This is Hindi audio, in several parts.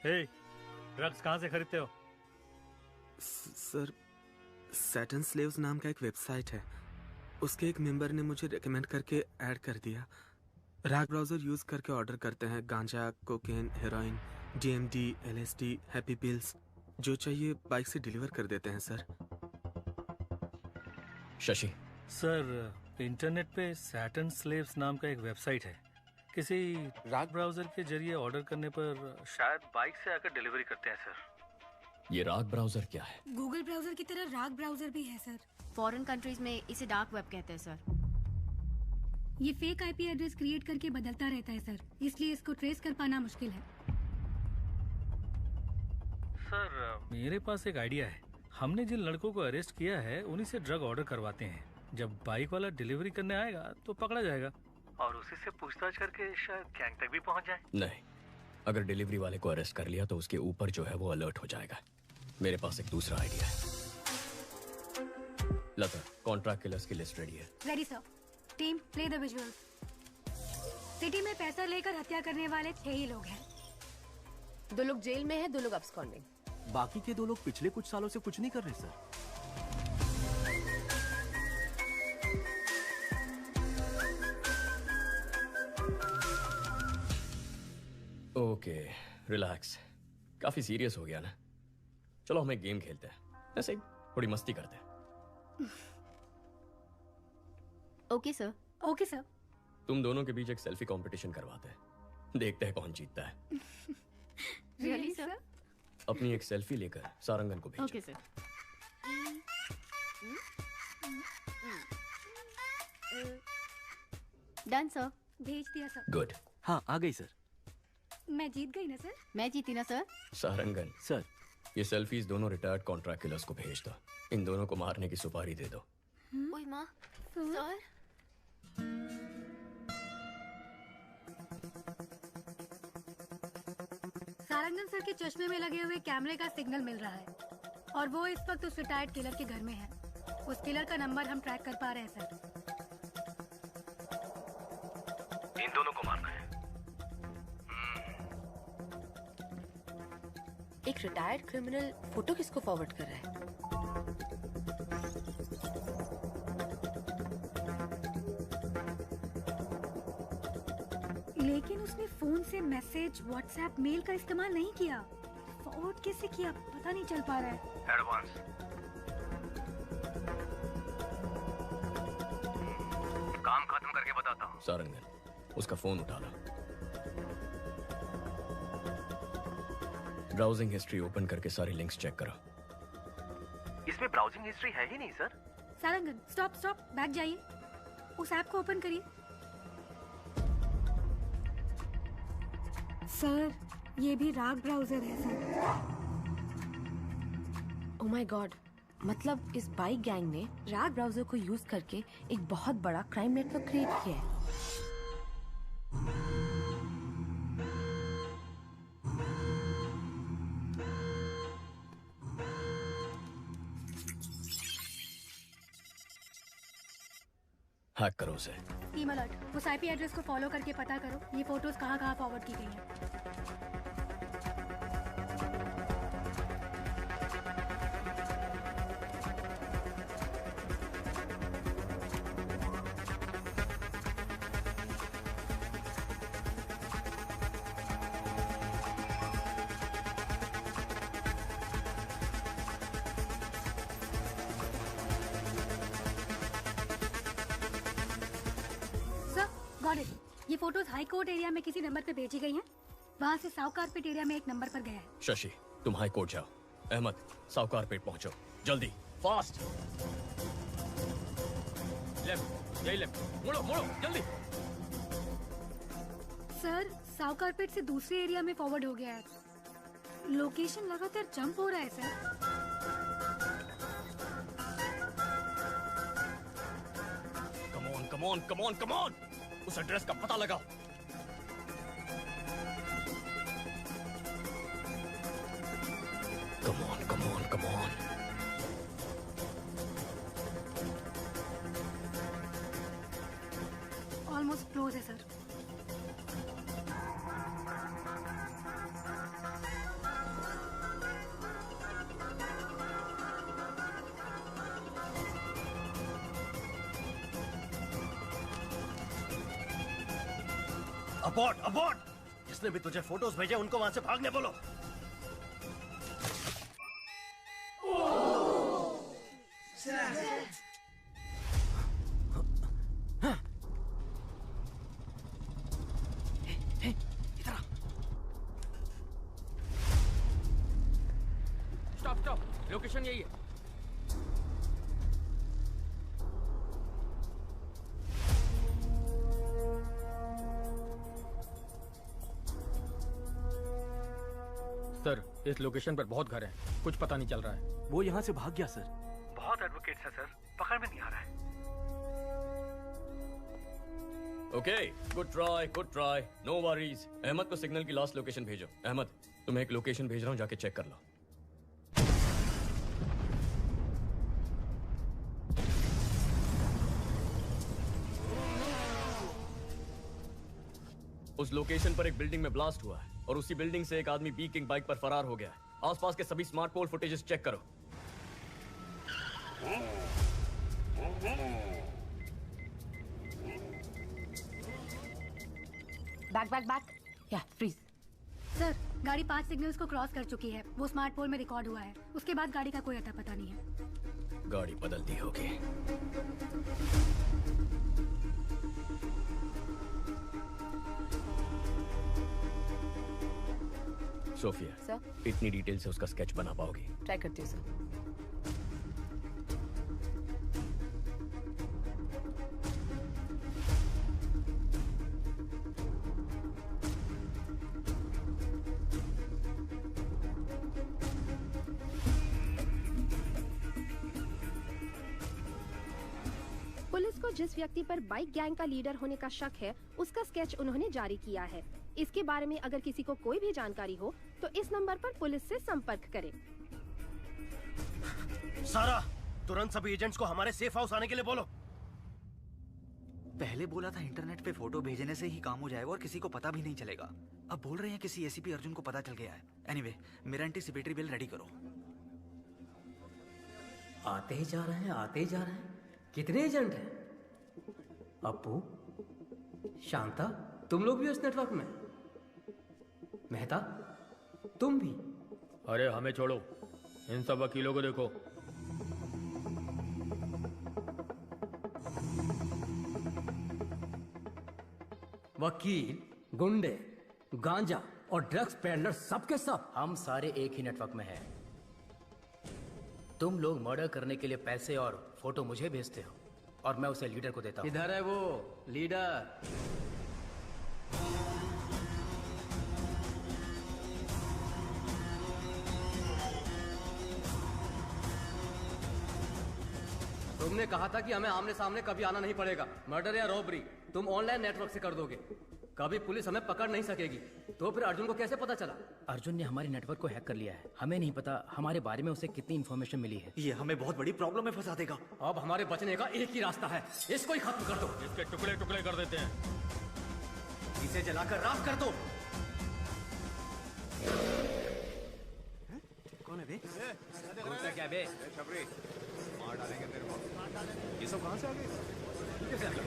हे, ड्रग्स कहाँ से खरीदते हो? सर, सैटन स्लेव्स नाम का एक वेबसाइट है, उसके एक मेंबर ने मुझे रेकमेंड करके ऐड कर दिया। राग ब्राउजर यूज करके ऑर्डर करते हैं गांजा, cocaine, heroin, DMD, LSD, happy pills. जो चाहिए बाइक से डिलीवर कर देते हैं सर। शशि, सर, इंटरनेट पे सैटन स्लेव्स नाम का एक वेबसाइट है। किसी राग ब्राउजर के जरिए ऑर्डर करने पर शायद बाइक से आकर डिलीवरी करते हैं सर। ये राग ब्राउजर क्या है? गूगल ब्राउजर की तरह राग ब्राउजर भी है सर। फॉरेन कंट्रीज में इसे डार्क वेब कहते हैं सर। ये फेक आईपी एड्रेस क्रिएट करके बदलता रहता है सर, इसलिए इसको ट्रेस कर पाना मुश्किल है। सर, मेरे पास एक आइडिया है। हमने जिन लड़कों को अरेस्ट किया है उन्हीं से ड्रग ऑर्डर करवाते हैं। जब बाइक वाला डिलीवरी करने आएगा तो पकड़ा जाएगा और उसी से पूछताछ करके शायद गैंग तक भी पहुंच जाए। नहीं, अगर डिलीवरी वाले को अरेस्ट कर लिया तो उसके ऊपर जो है वो अलर्ट हो जाएगा। मेरे पास एक दूसरा आइडिया है। लता, कॉन्ट्रैक्ट किलर्स की लिस्ट रेडी है। Ready sir. Team, play the visuals. City में पैसा लेकर हत्या करने वाले 6 ही लोग हैं। 2 लोग जेल में हैं, 2 लोग अब्सकॉन्डिंग। बाकी के 2 लोग पिछले कुछ सालों से कुछ नहीं कर रहे सर। Okay, relax. काफी सीरियस हो गया ना? चलो हम एक गेम खेलते हैं, ऐसे ही थोड़ी मस्ती करते हैं। Okay sir. Okay sir. तुम दोनों के बीच एक सेल्फी कंपटीशन करवाते हैं, देखते हैं कौन जीतता है। Really sir? अपनी एक सेल्फी लेकर सारंगन को भेजो। Okay sir. Done sir. भेज दिया सर। गुड। हाँ, आ गई सर। मैं जीत गई ना सर? मैं जीती ना सर? सारंगन सर, ये सेल्फीज दोनों रिटायर्ड कॉन्ट्रैक्ट किलर्स को भेज दो। इन दोनों को मारने की सुपारी दे दो। ओए माँ, सर। सारंगन सर के चश्मे में लगे हुए कैमरे का सिग्नल मिल रहा है और वो इस वक्त उस रिटायर्ड किलर के घर में है। उस किलर का नंबर हम ट्रैक कर पा रहे हैं सर। इन दोनों को मारना है। एक रिटायर्ड क्रिमिनल फोटो किसको फॉरवर्ड कर रहा है? लेकिन उसने फोन से मैसेज, व्हाट्सएप, मेल का इस्तेमाल नहीं किया। फॉरवर्ड कैसे किया पता नहीं चल पा रहा है। एडवांस। काम खत्म करके बताता हूँ। सारंगन, उसका फोन उठा लो। ब्राउजिंग हिस्ट्री ओपन करके सारी लिंक्स चेक करो। इसमें ब्राउजिंग हिस्ट्री है ही नहीं sir. Sarangan, stop stop, back जाइए। उस ऐप को ओपन करिए। सर, ये भी राग ब्राउजर है सर। ओह माय गॉड, मतलब इस बाइक गैंग ने राग ब्राउजर को यूज करके एक बहुत बड़ा क्राइम नेटवर्क क्रिएट किया है। हैक करो उसे। टीम अलर्ट, उस आईपी एड्रेस को फॉलो करके पता करो ये फोटोज कहाँ कहाँ फॉरवर्ड की गई हैं। Got it. ये फोटोज हाई कोर्ट एरिया में किसी नंबर पे भेजी गई हैं। वहाँ से साउथ कारपेट एरिया में एक नंबर पर गया है। शशि, तुम हाई कोर्ट जाओ। अहमद, साउकारपेट पहुंचो, जल्दी, फास्ट। लेफ्ट, यही लेफ्ट, मुड़ो मुड़ो, जल्दी। सर, साउथ कारपेट से दूसरे एरिया में फॉरवर्ड हो गया है। लोकेशन लगातार जंप हो रहा है sir. Come on come on come on come on, उस एड्रेस का पता लगाओ। Come on come on come on. Almost close है सर। Abort abort! जिसने भी तुझे फोटोज भेजे उनको वहां से भागने बोलो। स्टॉप, लोकेशन यही है। सर, इस लोकेशन पर बहुत घर हैं। कुछ पता नहीं चल रहा है। वो यहाँ से भाग गया सर। बहुत एडवोकेट्स है सर, पकड़ में नहीं आ रहा है। Okay, good try, no worries. Ahmad को सिग्नल की लास्ट लोकेशन भेजो। अहमद, तुम्हें एक लोकेशन भेज रहा हूँ, जाके चेक कर लो। उस लोकेशन पर एक बिल्डिंग में ब्लास्ट हुआ है और उसी बिल्डिंग से एक आदमी बी किंग बाइक पर फरार हो गया है। आसपास के सभी स्मार्ट पोल फुटेजेस चेक करो। बैक या फ्रीज। सर, गाड़ी 5 सिग्नल्स को क्रॉस कर चुकी है। वो स्मार्ट पोल में रिकॉर्ड हुआ है। उसके बाद गाड़ी का कोई अता पता नहीं है। गाड़ी बदल दी होगी। सोफिया सर, इतनी डिटेल से उसका स्केच बना पाओगी? ट्राई करती हूँ सर। पुलिस को जिस व्यक्ति पर बाइक गैंग का लीडर होने का शक है, उसका स्केच उन्होंने जारी किया है। इसके बारे में अगर किसी को कोई भी जानकारी हो तो इस नंबर पर पुलिस से संपर्क करें। सारा, तुरंत सभी एजेंट्स को हमारे सेफ हाउस आने के लिए बोलो। पहले बोला था इंटरनेट पे फोटो भेजने से ही काम हो जाएगा और किसी को पता भी नहीं चलेगा। अब बोल रहे हैं किसी एसीपी अर्जुन को पता चल गया है। एनीवे, मेरा एंटीसिपेटरी बिल रेडी करो। आते ही जा रहे हैं। कितने एजेंट हैं? अप्पू, शांता, तुम लोग भी उस नेटवर्क में? मेहता, तुम भी? अरे हमें छोड़ो, इन सब वकीलों को देखो। वकील, गुंडे, गांजा और ड्रग्स पेडलर सबके सब हम सारे एक ही नेटवर्क में हैं। तुम लोग मर्डर करने के लिए पैसे और फोटो मुझे भेजते हो और मैं उसे लीडर को देता हूं। इधर है वो लीडर। तुमने कहा था कि हमें आमने सामने कभी आना नहीं पड़ेगा। मर्डर या रॉबरी तुम ऑनलाइन नेटवर्क से कर दोगे। कभी पुलिस हमें पकड़ नहीं सकेगी। तो फिर अर्जुन को कैसे पता चला? अर्जुन ने हमारे नेटवर्क को हैक कर लिया है। हमें नहीं पता हमारे बारे में उसे कितनी इन्फॉर्मेशन मिली है। ये हमें बहुत बड़ी प्रॉब्लम में फंसा देगा। अब हमारे बचने का एक ही रास्ता है, इसको ही खत्म कर दो। इसके टुकड़े टुकड़े कर देते हैं। इसे जलाकर राख कर दो। कौन है बे? क्या बे? मार डालेंगे तेरे को। ये सब कहां से आ गए? कैसे आ गए?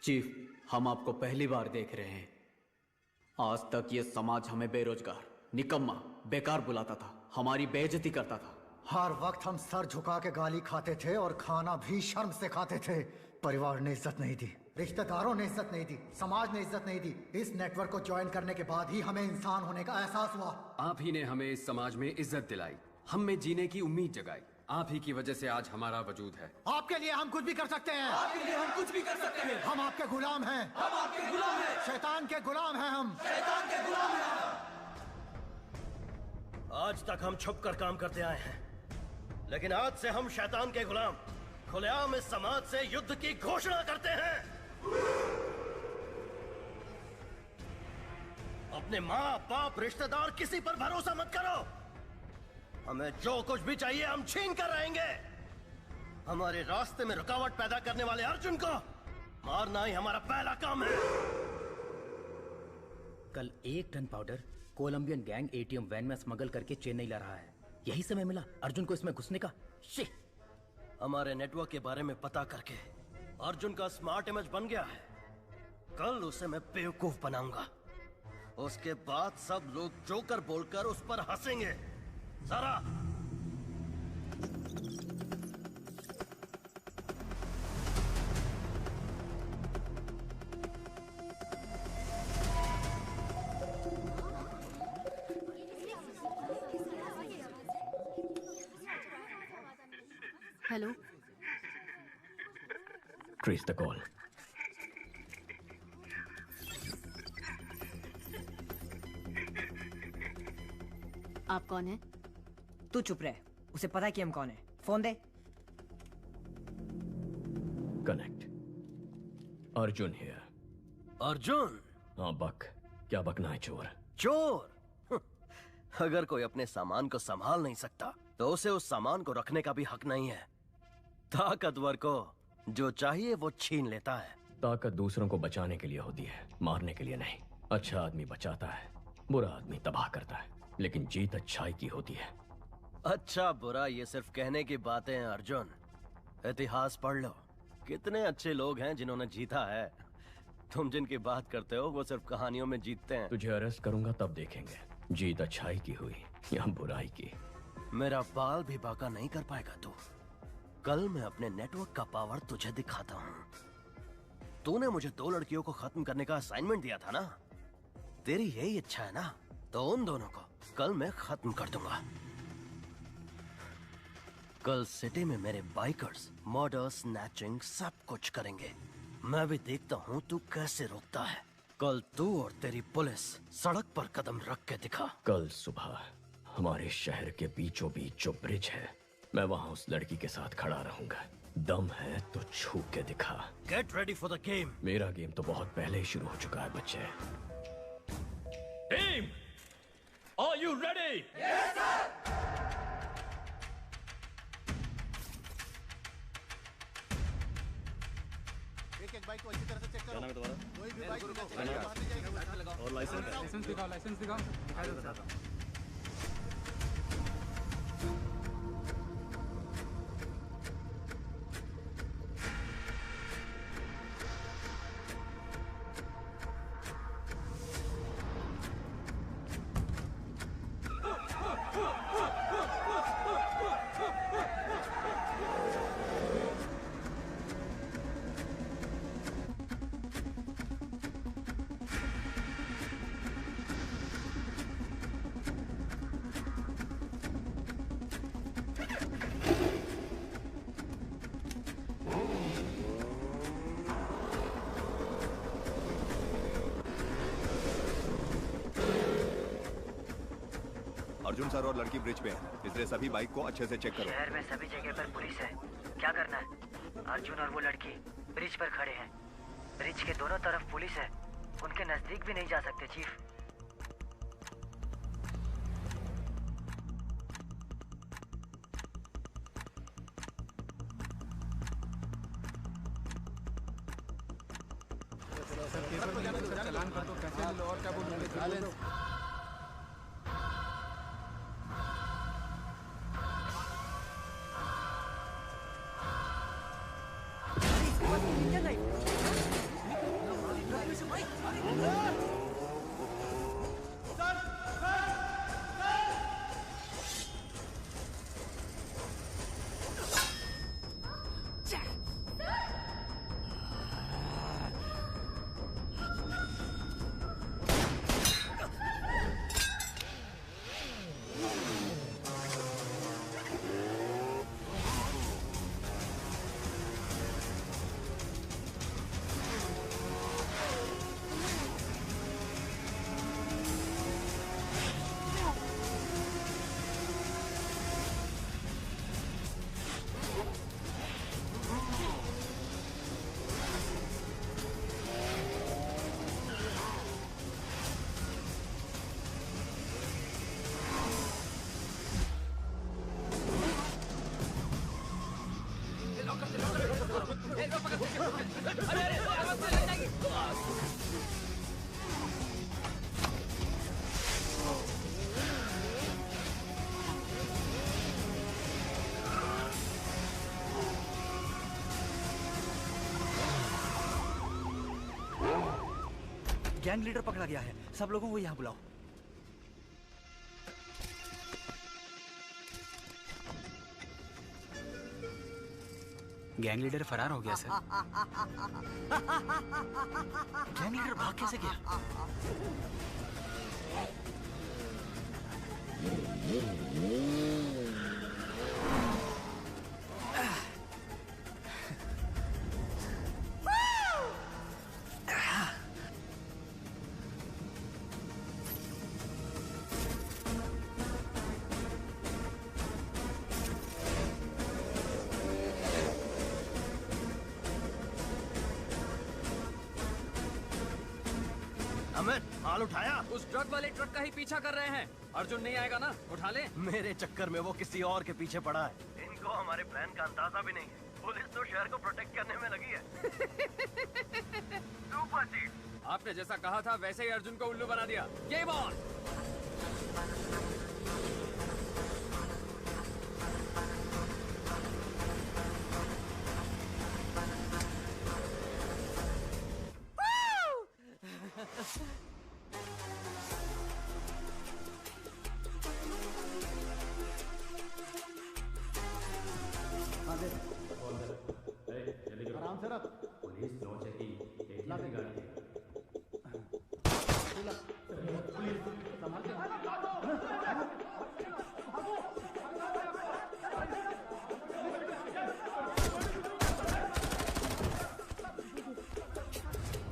चीफ, हम आपको पहली बार देख रहे हैं। आज तक ये समाज हमें बेरोजगार, निकम्मा, बेकार बुलाता था, हमारी बेइज्जती करता था। हर वक्त हम सर झुका के गाली खाते थे और खाना भी शर्म से खाते थे। परिवार ने इज्जत नहीं दी, रिश्तेदारों ने इज्जत नहीं दी, समाज ने इज्जत नहीं दी। इस नेटवर्क को ज्वाइन करने के बाद ही हमें इंसान होने का एहसास हुआ। आप ही ने हमें इस समाज में इज्जत दिलाई, हम में जीने की उम्मीद जगाई। आप ही की वजह से आज हमारा वजूद है। आपके लिए हम कुछ भी कर सकते हैं। आपके लिए हम कुछ भी कर सकते हैं। हम आपके गुलाम हैं। हम आपके गुलाम हैं। शैतान के गुलाम हैं हम। शैतान के गुलाम हैं। आज तक हम छुप कर काम करते आए हैं, लेकिन आज से हम शैतान के गुलाम खुलेआम इस समाज से युद्ध की घोषणा करते हैं। अपने माँ बाप रिश्तेदार किसी पर भरोसा मत करो। हमें जो कुछ भी चाहिए हम छीन कर रहेंगे। हमारे रास्ते में रुकावट पैदा करने वाले अर्जुन को मारना ही हमारा पहला काम है। कल 1 ton powder Colombian gang ATM van में स्मगल करके चेन्नई ला रहा है। यही समय मिला अर्जुन को इसमें घुसने का। शिट! हमारे नेटवर्क के बारे में पता करके अर्जुन का स्मार्ट इमेज बन गया है। कल उसे मैं बेवकूफ बनाऊंगा। उसके बाद सब लोग जोकर बोलकर उस पर हंसेंगे। सारा हेलो, ट्रेस द कॉल। आप कौन है? तू चुप रहे, उसे पता है कि हम कौन है। Phone they. Connect. Arjun here. Arjun? हाँ बक। क्या बकना है चोर? चोर? अगर कोई अपने सामान को संभाल नहीं सकता तो उसे उस सामान को रखने का भी हक नहीं है। ताकतवर को जो चाहिए वो छीन लेता है। ताकत दूसरों को बचाने के लिए होती है, मारने के लिए नहीं। अच्छा आदमी बचाता है, बुरा आदमी तबाह करता है, लेकिन जीत अच्छाई की होती है। अच्छा बुरा ये सिर्फ कहने की बातें हैं अर्जुन। इतिहास पढ़ लो, कितने अच्छे लोग हैं जिन्होंने जीता है। तुम जिनकी बात करते हो वो सिर्फ कहानियों में जीतते हैं। तुझे अरेस्ट करूंगा तब देखेंगे जीत अच्छाई की हुई या बुराई की। मेरा बाल भी बाका नहीं कर पाएगा तू। कल मैं अपने नेटवर्क का पावर तुझे दिखाता हूँ। तूने मुझे 2 लड़कियों को खत्म करने का असाइनमेंट दिया था ना? तेरी यही इच्छा है ना? तो उन दोनों को कल मैं खत्म कर दूंगा। कल सिटी में मेरे बाइकर्स मर्डर, स्नैचिंग सब कुछ करेंगे। मैं भी देखता हूँ तू कैसे रोकता है। कल तू और तेरी पुलिस सड़क पर कदम रख के दिखा। कल सुबह हमारे शहर के बीचों बीच जो ब्रिज है, मैं वहां उस लड़की के साथ खड़ा रहूंगा। दम है तो छू के दिखा। Get ready for the game. मेरा गेम तो बहुत पहले ही शुरू हो चुका है बच्चे। Team, are you ready? Yes sir. एक बाइक को अच्छी तरह से चेक करो। कोई भी बाइक और लाइसेंस दिखाओ, लाइसेंस दिखाओ। दिखाई दो बताता हूं। अर्जुन सर और लड़की ब्रिज पे हैं, इसलिए सभी बाइक को अच्छे से चेक करो। शहर में सभी जगह पर पुलिस है, क्या करना है? अर्जुन और वो लड़की ब्रिज पर खड़े हैं। ब्रिज के दोनों तरफ पुलिस है, उनके नजदीक भी नहीं जा सकते चीफ। चलान कर दो, कैसे लो और क्या बोलूंगे? गैंग लीडर पकड़ा गया है। सब लोगों को यहाँ बुलाओ। गैंग लीडर फरार हो गया सर। गैंग लीडर भाग कैसे गया? माल उठाया? उस ट्रक वाले ट्रक का ही पीछा कर रहे हैं। अर्जुन नहीं आएगा ना? उठा ले। मेरे चक्कर में वो किसी और के पीछे पड़ा है। इनको हमारे प्लान का अंदाजा भी नहीं है। पुलिस तो शहर को प्रोटेक्ट करने में लगी है। सुपर चीफ, आपने जैसा कहा था वैसे ही अर्जुन को उल्लू बना दिया। Game on. आराम से रख। Police no checking.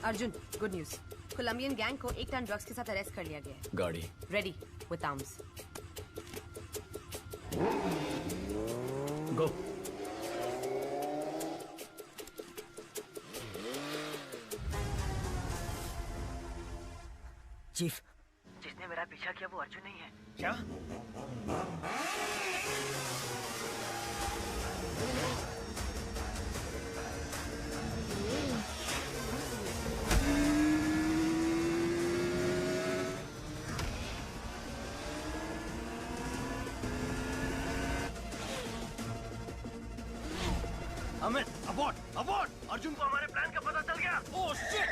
Arjun, good news. Colombian gang को 1 टन ड्रग्स के साथ अरेस्ट कर लिया गया है। गाड़ी ready with arms. Go. Chief, जिसने मेरा पीछा किया वो अर्जुन नहीं है। क्या? अमित, अबॉर्ड, अबॉर्ड! अर्जुन को हमारे प्लान का पता चल गया। Oh shit!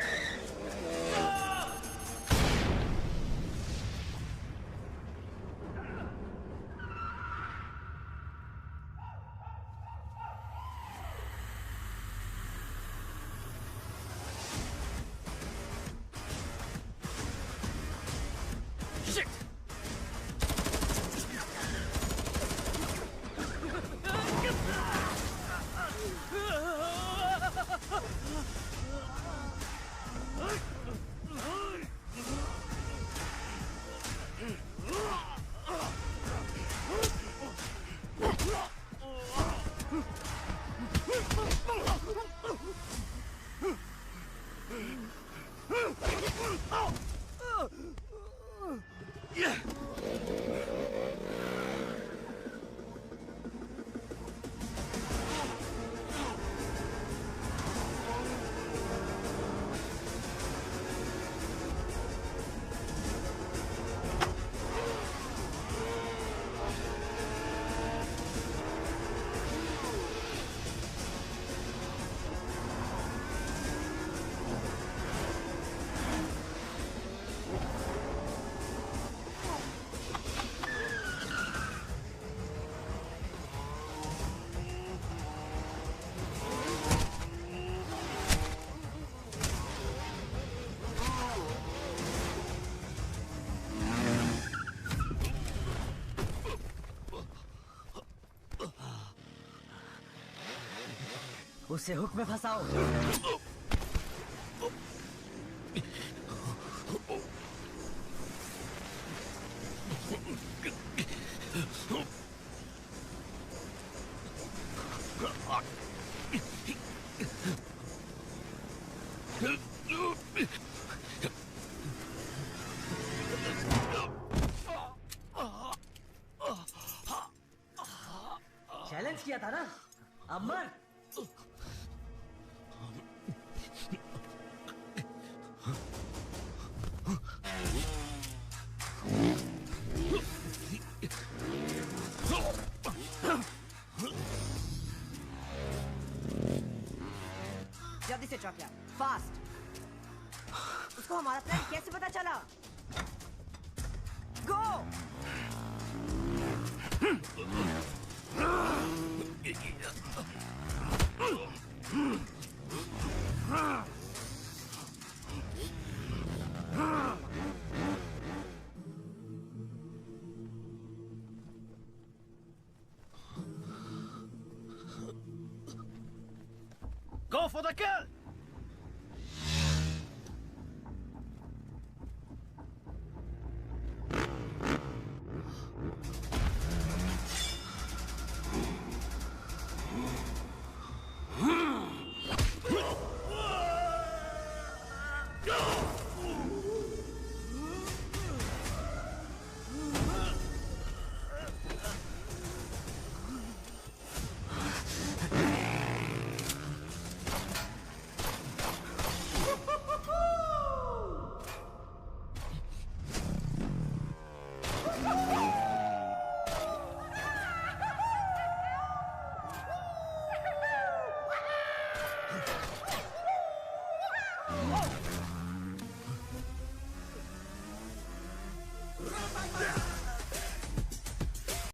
उसे हुक में फंसाओ। चैलेंज किया था ना, अमर। जल्दी से ट्रक यार, फास्ट। उसको हमारा प्लान कैसे पता चला? गो! Go for the kill!